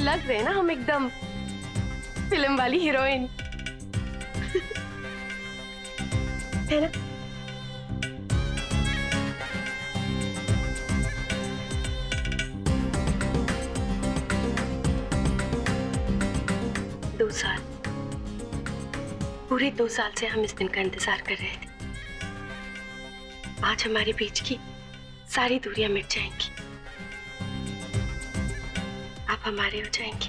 लग रहे हैं ना हम एकदम फिल्म वाली हीरोइन। है ना? दो साल, पूरे 2 साल से हम इस दिन का इंतजार कर रहे थे। आज हमारे बीच की सारी दूरियां मिट जाएंगी, आप हमारे हो जाएंगे।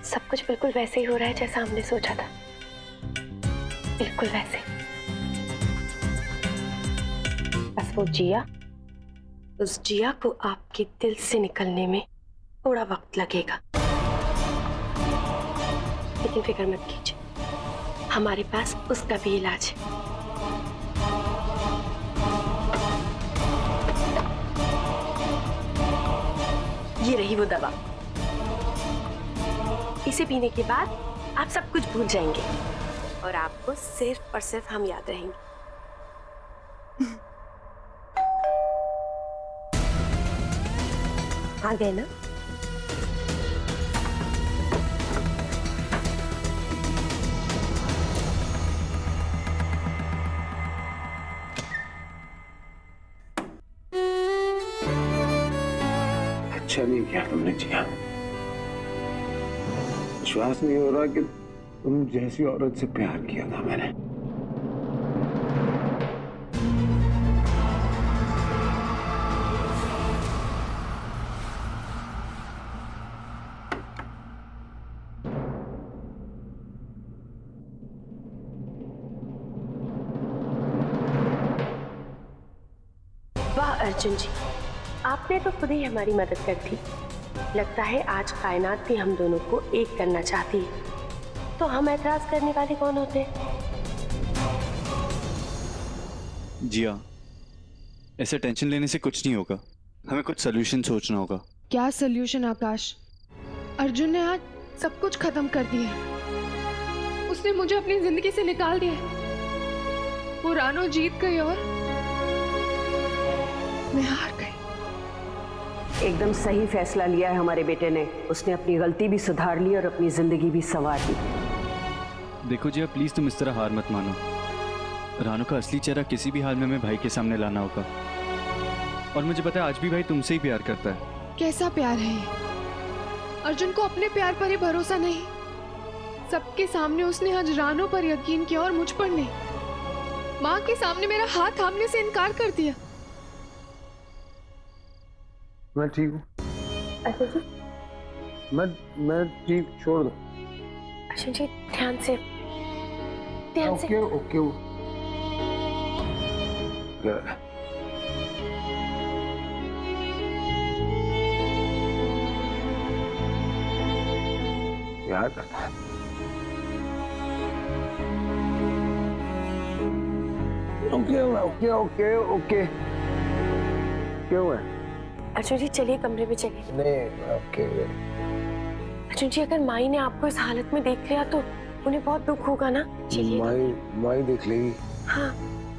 सब कुछ बिल्कुल वैसे ही हो रहा है जैसा हमने सोचा था, बिल्कुल वैसे। बस वो जिया, उस जिया को आपके दिल से निकलने में थोड़ा वक्त लगेगा, लेकिन फिक्र मत कीजिए, हमारे पास उसका भी इलाज है। ये रही वो दवा, इसे पीने के बाद आप सब कुछ भूल जाएंगे और आपको सिर्फ और सिर्फ हम याद रहेंगे। आ गए ना? अच्छा नहीं किया तुमने जिया। विश्वास नहीं हो रहा कि तुम जैसी औरत से प्यार किया था मैंने। वाह अर्जुन जी, आपने तो खुद ही हमारी मदद कर दी। लगता है आज कायनात भी हम दोनों को एक करना चाहती है, तो हम ऐतराज करने वाले कौन होते हैं? जिया, ऐसे टेंशन लेने से कुछ नहीं होगा, हमें कुछ सोल्यूशन सोचना होगा। क्या सोल्यूशन आकाश? अर्जुन ने आज सब कुछ खत्म कर दिया, उसने मुझे अपनी जिंदगी से निकाल दिया। वो रानो जीत गई और मैं हार गई। एकदम सही फैसला लिया है हमारे बेटे ने। उसने अपनी गलती भी सुधार ली और अपनी जिंदगी भी संवार ली। देखो जिया, प्लीज तुम इस तरह हार मत मानो। रानो का असली चेहरा किसी भी हाल में हमें भाई के सामने लाना होगा, और मुझे पता है आज भी भाई तुमसे ही प्यार करता है। कैसा प्यार है ये? अर्जुन को अपने प्यार पर ही भरोसा नहीं, सबके सामने उसने आज रानो पर यकीन किया और मुझ पर नहीं। माँ के सामने मेरा हाथ थामने से इनकार कर दिया। मैं ठीक हूँ। अर्जुन जी, मैं ठीक, छोड़ दो। अर्जुन जी ध्यान से, ध्यान से। ओके। याद करता है। ओके। क्यों है? अर्जुन जी चलिए, कमरे में चलिए। नहीं, ओके। अर्जुन जी, अगर माई ने आपको इस हालत में देख लिया तो उन्हें बहुत दुख होगा ना। चलिए। माई देख लेगी। हाँ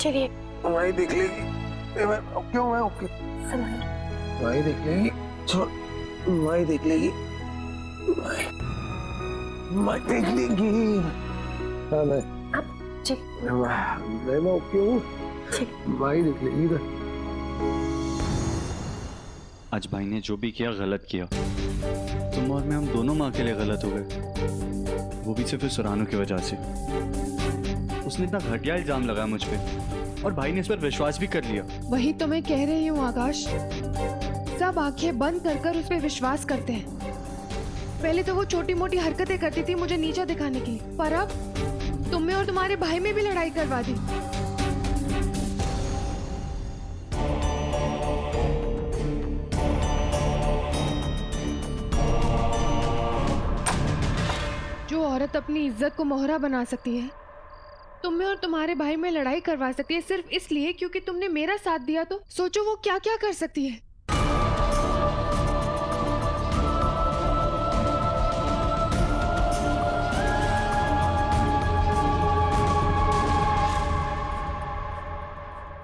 चलिए। माई देख लेगी। मैं ओके। माई देख लेगी। छोड़, माई देख लेगी। माई देख लेगी। हाँ मैं ओके हूँ। माई देख लेगी ना। आज भाई ने जो भी किया गलत किया। तुम और मैं, हम दोनों माँ के लिए गलत हो गए, वो भी सिर्फ रानो की वजह से। उसने इतना घटिया इल्जाम लगाया मुझ पे, और भाई ने इस पर विश्वास भी कर लिया। वही तो मैं कह रही हूँ आकाश, सब आंखें बंद कर उस पे विश्वास करते हैं। पहले तो वो छोटी मोटी हरकतें करती थी मुझे नीचा दिखाने के लिए, पर अब तुम्हें और तुम्हारे भाई में भी लड़ाई करवा दी। जो औरत अपनी इज्जत को मोहरा बना सकती है, तुम्हें और तुम्हारे भाई में लड़ाई करवा सकती है सिर्फ इसलिए क्योंकि तुमने मेरा साथ दिया, तो सोचो वो क्या क्या कर सकती है।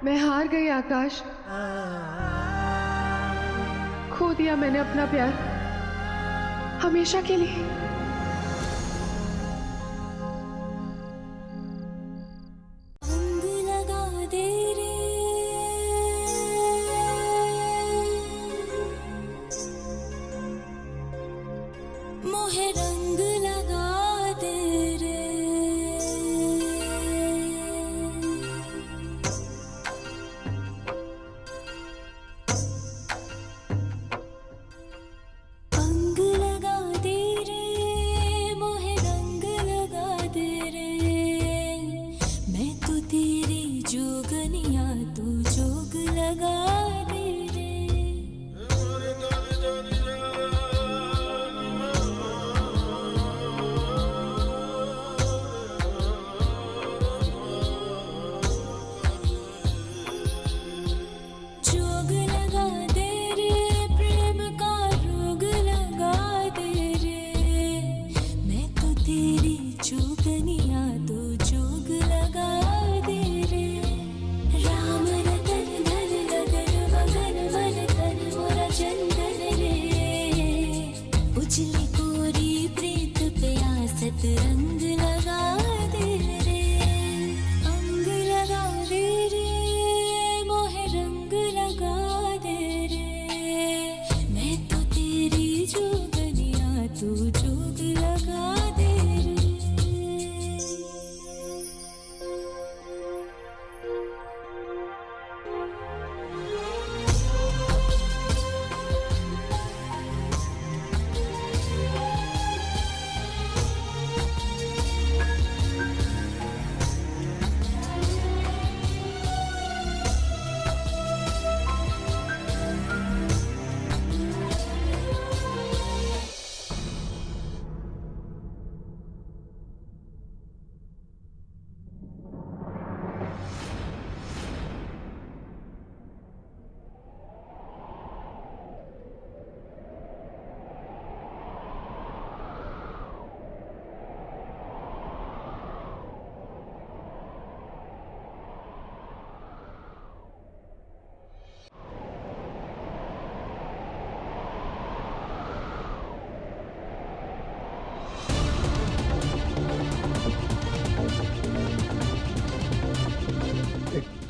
मैं हार गई आकाश, खो दिया मैंने अपना प्यार। हमेशा के लिए। रंग लगा दे रे, मोहे रंग लगा दे रे, अंग लगा दे रे, मोहे रंग लगा दे रे, मैं तो तेरी जोगनिया तू जोग लगा दे रे। जोग लगा दे रे, प्रेम का रोग लगा दे रे, मैं तो तेरी जोगनिया तू जोग लगा दे रे। राम रतन धन लगन मगन मन तन मोरा चंदन रे, उजली कोरी प्रीत पे आसत रंग लगा दे रे, अंग लगा दे रे, मोहे रंग लगा दे रे, मैं तो तेरी जोगनिया तू जोग लगा दे रे।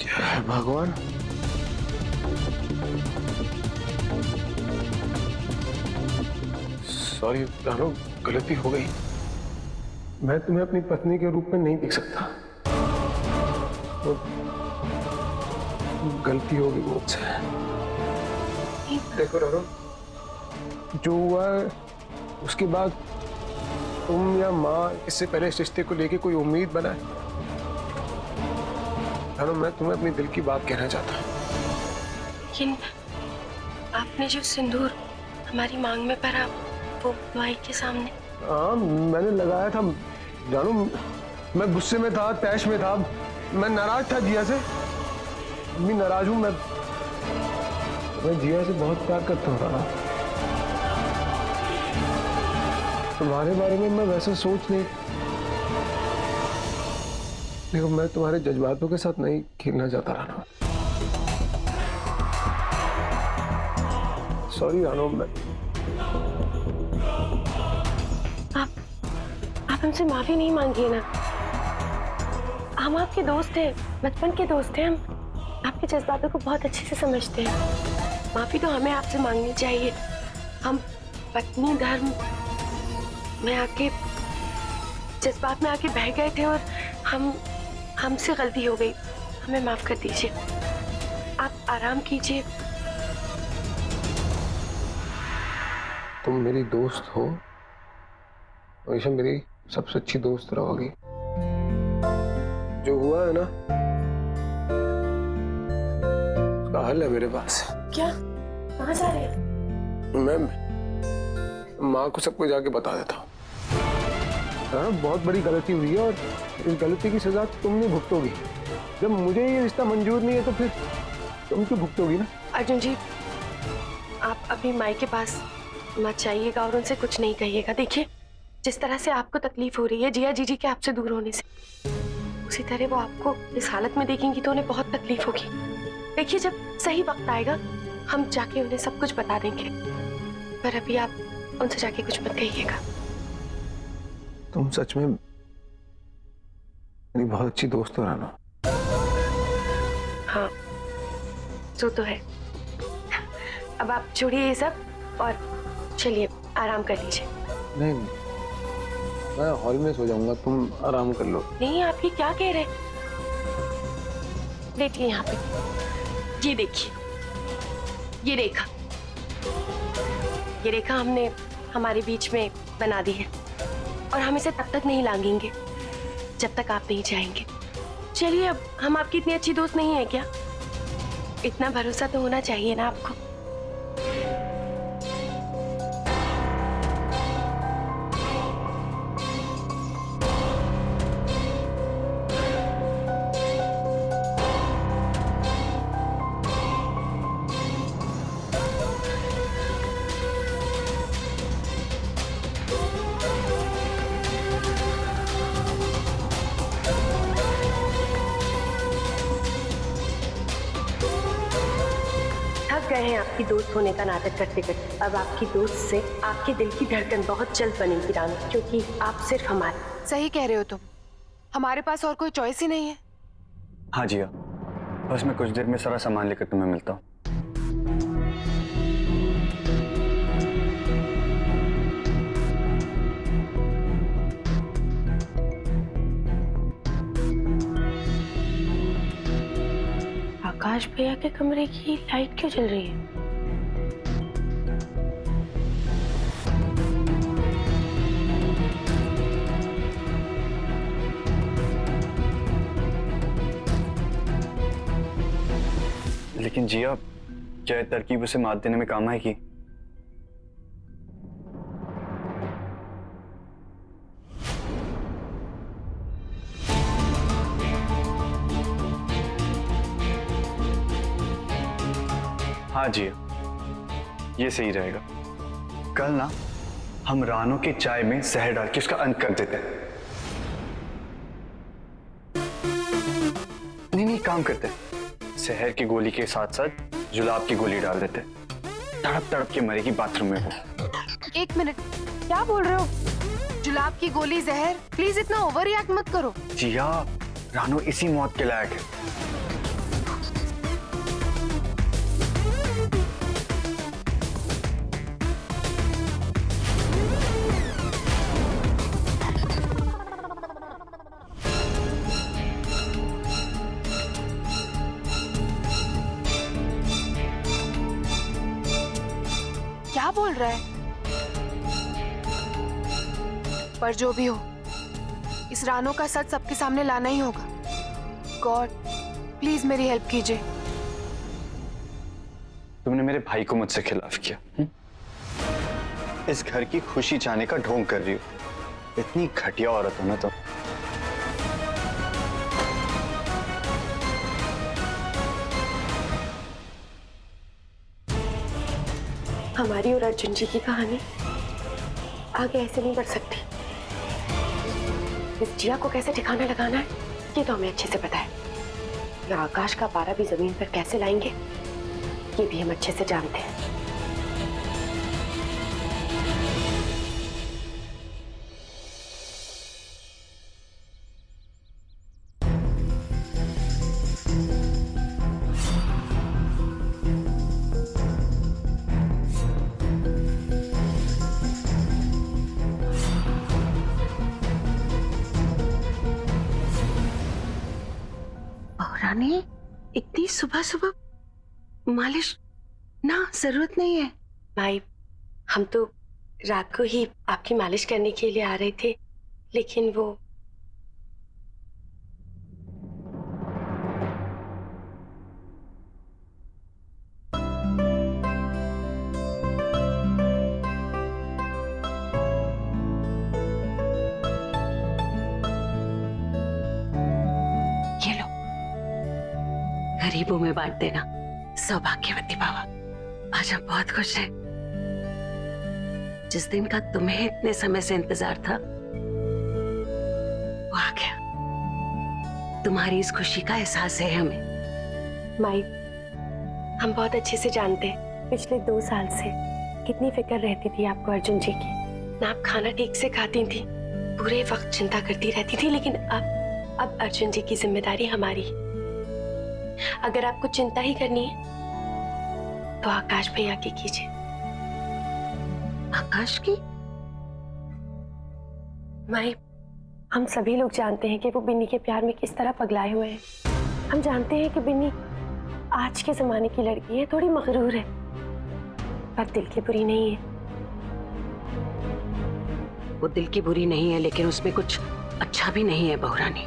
जय भगवान। सॉरी रानो, गलती हो गई। मैं तुम्हें अपनी पत्नी के रूप में नहीं देख सकता, तो गलती हो गई मुझसे। देखो रानो, जो हुआ उसके बाद तुम या माँ इससे पहले इस रिश्ते को लेके कोई उम्मीद बनाए। रानो, मैं तुम्हें अपनी दिल की बात कहना चाहता हूँ। लेकिन आपने जो सिंदूर हमारी मांग में भरा वो माई के सामने। हाँ, मैंने लगाया था। जानू, मैं गुस्से में था, तैश में था, मैं नाराज था जिया से। मैं नाराज हूँ। मैं जिया से बहुत प्यार करता हूँ। तुम्हारे बारे में मैं वैसे सोच नहीं। देखो, मैं तुम्हारे जज्बातों के साथ नहीं खेलना चाहता रानो। सॉरी रानो। आप हमसे माफी नहीं मांगिए ना। हम आपके दोस्त हैं, बचपन के दोस्त हैं। हम आपके जज्बातों को बहुत अच्छे से समझते हैं। माफी तो हमें आपसे मांगनी चाहिए। हम पत्नी धर्म में आके, जज्बात में आके बह गए थे और हमसे गलती हो गई। हमें माफ कर दीजिए। आप आराम कीजिए। तुम मेरी दोस्त हो, हमेशा मेरी सबसे अच्छी दोस्त रहोगी। जो हुआ है ना, उसका हल है मेरे पास। क्या? कहाँ जा रहे हैं? मैं माँ को सब कुछ जाके बता देता हूँ। बहुत बड़ी गलती हुई है और इस गलती की सजा तुम नहीं भुगतोगी। जब मुझे ये रिश्ता मंजूर नहीं है तो फिर तुम क्यों भुगतोगी ना? अर्जुन जी, आप अभी माई के पास मत जाइएगा और उनसे कुछ नहीं कहिएगा। देखिए, जिस तरह से आपको तकलीफ हो रही है जिया जीजी के आपसे दूर होने से, उसी तरह वो आपको इस हालत में देखेंगी तो उन्हें बहुत तकलीफ होगी। देखिए, जब सही वक्त आएगा हम जाके उन्हें सब कुछ बता देंगे। पर अभी आप उनसे जाके कुछ मत कहिएगा। तुम सच में मेरी बहुत अच्छी दोस्त हो राना। हाँ, तो है। अब आप छोड़िए ये सब और चलिए आराम कर लीजिए। नहीं, मैं हॉल में सो जाऊंगा, तुम आराम कर लो। नहीं, आप ये क्या कह रहे हैं? देखिए यहाँ पे, ये देखिए, ये रेखा हमने हमारे बीच में बना दी है और हम इसे तब तक नहीं लांघेंगे जब तक आप नहीं जाएंगे। चलिए, अब हम आपकी इतनी अच्छी दोस्त नहीं है क्या? इतना भरोसा तो होना चाहिए ना आपको। थक गए हैं आपकी दोस्त होने का नाटक करते करते। अब आपकी दोस्त से आपके दिल की धड़कन बहुत जल्द बनेगी रानू, क्योंकि आप सिर्फ हमारे। सही कह रहे हो तुम, हमारे पास और कोई चॉइस ही नहीं है। हाँ जिया, बस मैं कुछ देर में सारा सामान लेकर तुम्हें मिलता हूँ। आकाश भैया के कमरे की लाइट क्यों जल रही है? लेकिन जिया, क्या ये तरकीब उसे मात देने में काम आएगी? हाँ जिया, ये सही रहेगा। कल ना हम रानू की चाय में जहर डाल के उसका अंत कर देते हैं। नहीं, काम करते हैं। जहर की गोली के साथ साथ जुलाब की गोली डाल देते, तड़प तड़प के मरेगी बाथरूम में वो। एक मिनट, क्या बोल रहे हो? जुलाब की गोली, जहर? प्लीज इतना ओवर रिएक्ट मत करो। जिया, रानू इसी मौत के लायक है। क्या बोल रहा है? पर जो भी हो, इस रानू का सच सबके सामने लाना ही होगा। गॉड, प्लीज मेरी हेल्प कीजिए। तुमने मेरे भाई को मुझसे खिलाफ किया, इस घर की खुशी चाहने का ढोंग कर रही हो। इतनी घटिया औरत हो ना तुम। हमारी और अर्जुन जी की कहानी आगे ऐसे नहीं बढ़ सकती। इस जिया को कैसे ठिकाना लगाना है ये तो हमें अच्छे से पता है। या आकाश का पारा भी जमीन पर कैसे लाएंगे ये भी हम अच्छे से जानते हैं। रानी, इतनी सुबह सुबह मालिश ना, जरूरत नहीं है। भाई, हम तो रात को ही आपकी मालिश करने के लिए आ रहे थे, लेकिन वो गरीबों में बांट देना। सौभाग्यवती बाबा, आज हम बहुत खुश हैं। जिस दिन का तुम्हें इतने समय से इंतजार था वो आ गया। तुम्हारी इस खुशी का एहसास है हमें। माई, हम बहुत अच्छे से जानते हैं पिछले 2 साल से कितनी फिक्र रहती थी आपको अर्जुन जी की। ना आप खाना ठीक से खाती थी, पूरे वक्त चिंता करती रहती थी, लेकिन अब अर्जुन जी की जिम्मेदारी हमारी है। अगर आपको चिंता ही करनी है तो आकाश भैया की कीजिए। आकाश की? माई, हम सभी लोग जानते हैं कि वो बिन्नी के प्यार में किस तरह पगलाए हुए हैं। हम जानते हैं कि बिन्नी आज के जमाने की लड़की है, थोड़ी मगरूर है, पर दिल की बुरी नहीं है। वो दिल की बुरी नहीं है, लेकिन उसमें कुछ अच्छा भी नहीं है बहुरानी।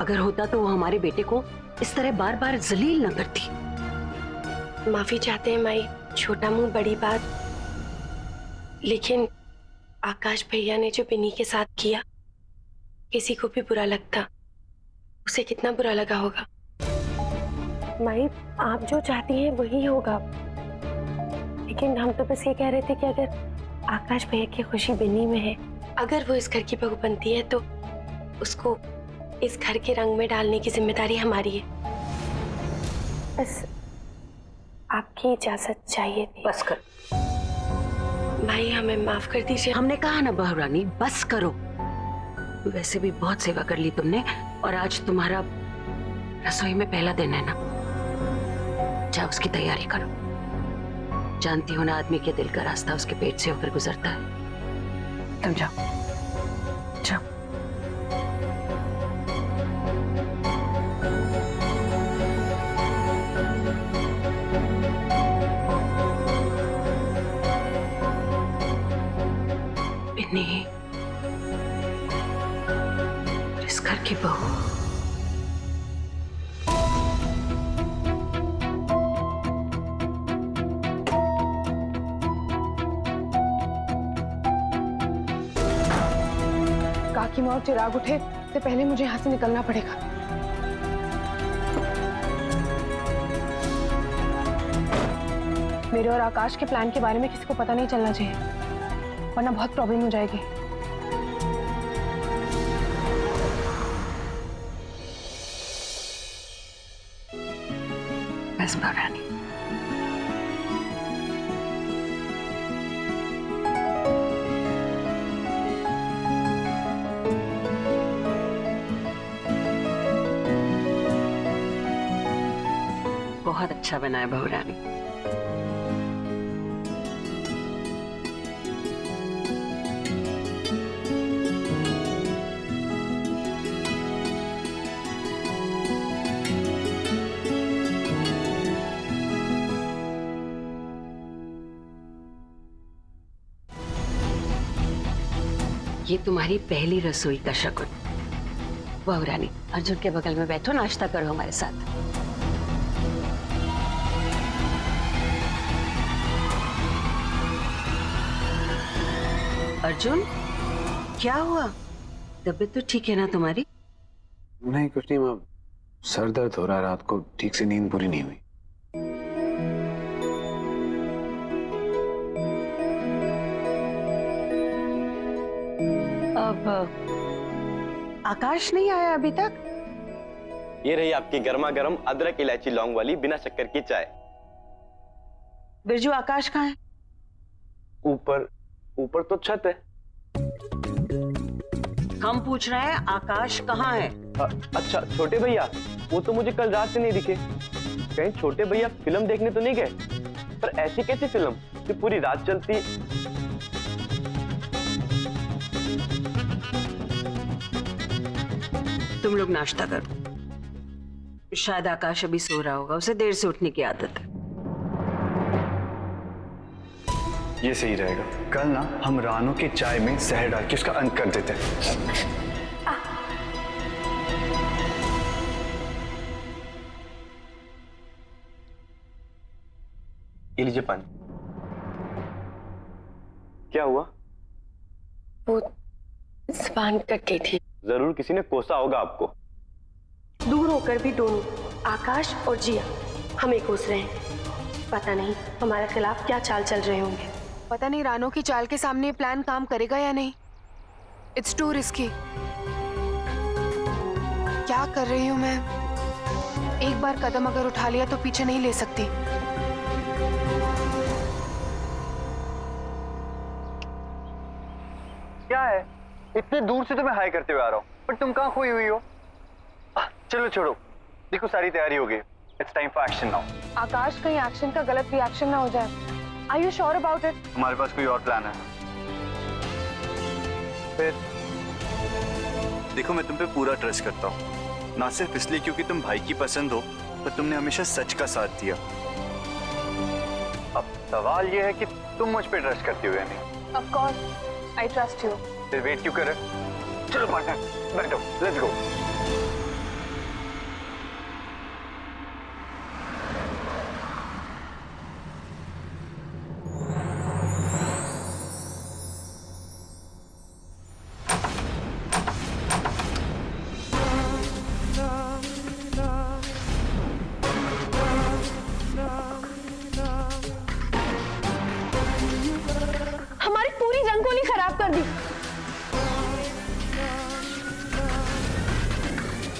अगर होता तो वो हमारे बेटे को इस तरह बार बार जलील न करती। माफी चाहते हैं माई, छोटा मुंह बड़ी बात। लेकिन आकाश भैया ने जो बिन्नी के साथ किया, किसी को भी बुरा लगता, उसे कितना बुरा लगा होगा। माई, आप जो चाहती हैं वही होगा, लेकिन हम तो बस ये कह रहे थे कि अगर आकाश भैया की खुशी बिन्नी में है, अगर वो इस घर की बहू बनती है तो उसको इस घर के रंग में डालने की जिम्मेदारी हमारी है। बस आपकी इजाजत चाहिए थी। बस कर। भाई, हमें माफ कर दीजिए। हमने कहा ना बहुरानी, बस करो। वैसे भी बहुत सेवा कर ली तुमने, और आज तुम्हारा रसोई में पहला दिन है ना। जाओ उसकी तैयारी करो। जानती हो ना, आदमी के दिल का रास्ता उसके पेट से होकर गुजरता है। तुम जाओ जाओ। बिन्नी, इस घर की बहू। काकी माँ और चिराग उठे तो पहले मुझे यहाँ से निकलना पड़ेगा। मेरे और आकाश के प्लान के बारे में किसी को पता नहीं चलना चाहिए, वरना बहुत प्रॉब्लम हो जाएगी। बस महारानी। बहुत अच्छा बना है बहुरानी। ये तुम्हारी पहली रसोई का शगुन। बहुरानी, अर्जुन के बगल में बैठो, नाश्ता करो हमारे साथ। अर्जुन, क्या हुआ? तबीयत तो ठीक है ना तुम्हारी? नहीं, कुछ नहीं माँ, सर दर्द हो रहा है, रात को ठीक से नींद पूरी नहीं हुई। अब आकाश नहीं आया अभी तक? ये रही आपकी गर्मा गर्म अदरक इलायची लौंग वाली बिना शक्कर की चाय। बिरजू, आकाश कहाँ है? ऊपर ऊपर तो छत है। हम पूछ रहे हैं आकाश कहाँ है? अच्छा, छोटे भैया वो तो मुझे कल रात से नहीं दिखे। कहीं छोटे भैया फिल्म देखने तो नहीं गए? पर ऐसी कैसी फिल्म कि पूरी रात चलती? तुम लोग नाश्ता करो। शायद आकाश अभी सो रहा होगा, उसे देर से उठने की आदत है। ये सही रहेगा। कल ना हम रानू की चाय में जहर डाल के उसका अंत कर देते हैं। ये लीजिए पानी। क्या हुआ? वो जुबान कट गई थी। जरूर किसी ने कोसा होगा आपको। दूर होकर भी दोनों, आकाश और जिया, हमें कोस रहे हैं। पता नहीं हमारे खिलाफ क्या चाल चल रहे होंगे। पता नहीं रानो की चाल के सामने ये प्लान काम करेगा या नहीं। It's to risky. क्या कर रही हूं मैं? एक बार कदम अगर उठा लिया तो पीछे नहीं ले सकती। क्या है? इतने दूर से तुम्हें हाय करते हुए आ रहा हूँ, पर तुम कहाँ खोई हुई हो? चलो छोड़ो, देखो सारी तैयारी हो गई। It's time for action now. Akash, कहीं एक्शन का गलत रिएक्शन ना हो जाए। Are you sure about it? हमारे पास कोई और प्लान है? फिर देखो, मैं तुम पे पूरा ट्रस्ट करता हूँ, ना सिर्फ इसलिए क्योंकि तुम भाई की पसंद हो, पर तुमने हमेशा सच का साथ दिया। अब सवाल ये है कि तुम मुझ पे ट्रस्ट करती हो या नहीं? Of course, I trust you. फिर वेट क्यों कर रहे? चलो पार्टनर, बैठो, लेट्स गो। हमारी पूरी रंगोली खराब कर दी।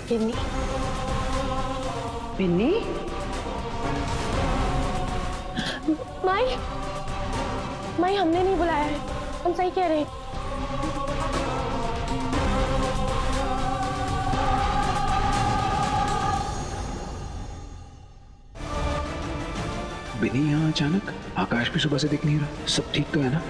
बिन्नी, बिन्नी, माई, माई हमने नहीं बुलाया है, हम सही कह रहे हैं। बिन्नी यहाँ अचानक? आकाश भी सुबह से दिख नहीं रहा, सब ठीक तो है ना?